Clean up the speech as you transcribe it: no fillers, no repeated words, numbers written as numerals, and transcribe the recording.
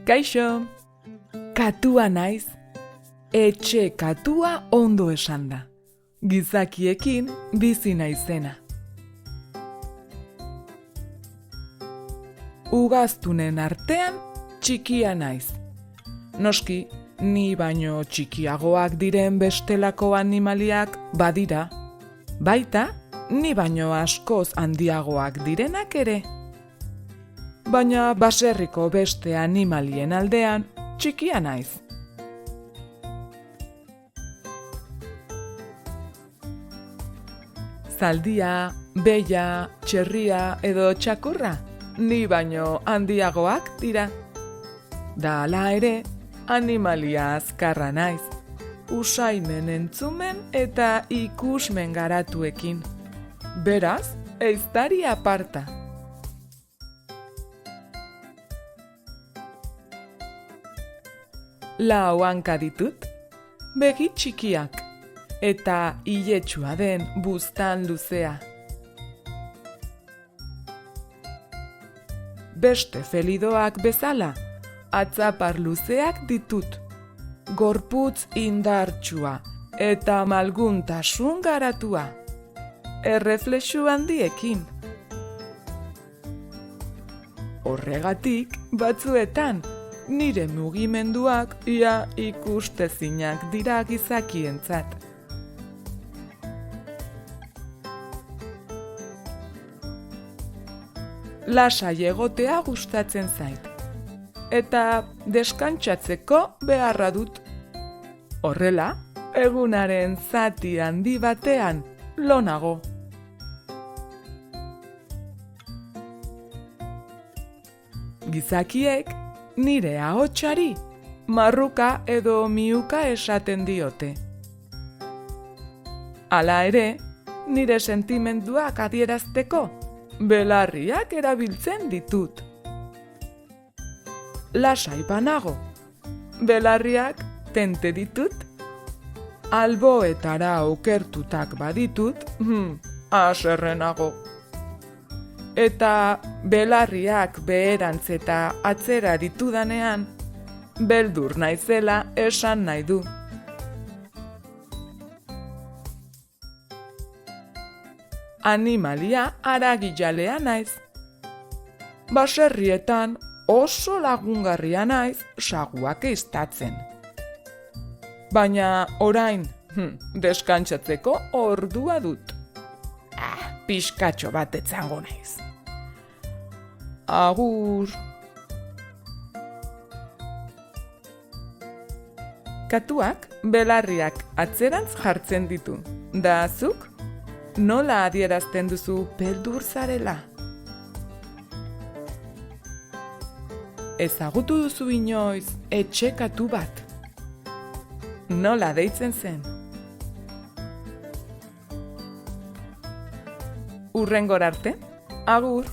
Kaixo, katua naiz, etxe katua ondo esan da, gizakiekin bizi naizena. Ugaztunen artean txikia naiz. Noski, ni baino txikiagoak diren bestelako animaliak badira, baita ni baino askoz handiagoak direnak ere. Baina baserriko beste animalien aldean txikia naiz. Zaldia, beia, txerria edo txakurra ni baino handiagoak dira. Da hala ere, animalia azkarra naiz, usaimen entzumen eta ikusmen garatuekin. Beraz, ehiztari aparta. Lau hanka ditut, begi txikiak, eta iletsua den buztan luzea. Beste felidoak bezala, atzapar luzeak ditut, gorputz indartsua eta malguntasun garatua, erreflexu handiekin. Horregatik, batzuetan, nire mugimenduak ia ikustezinak dira gizakientzat. Lasai egotea gustatzen zait, eta deskantsatzeko beharra dut. Horrela, egunaren zati handi batean lo nago. Gizakiek nire ahotsari marruka edo miuka esaten diote. Hala ere, nire sentimenduak adierazteko belarriak erabiltzen ditut. Lasai banago, belarriak tente ditut, alboetara okertutak baditut, haserrenago. Eta belarriak beherantz eta atzera ditudanean, beldur naizela esan nahi du. Animalia haragijalea naiz. Baserrietan oso lagungarria naiz saguak eiztatzen. Baina orain, deskantsatzeko ordua dut. Pixkatxo bat etzango naiz. Agur. Katuak belarriak atzerantz jartzen ditu. Da zuk, nola adierazten duzu beldur zarela? Ezagutu duzu inoiz etxe katu bat? Nola deitzen zen? Hurrengora arte, agur!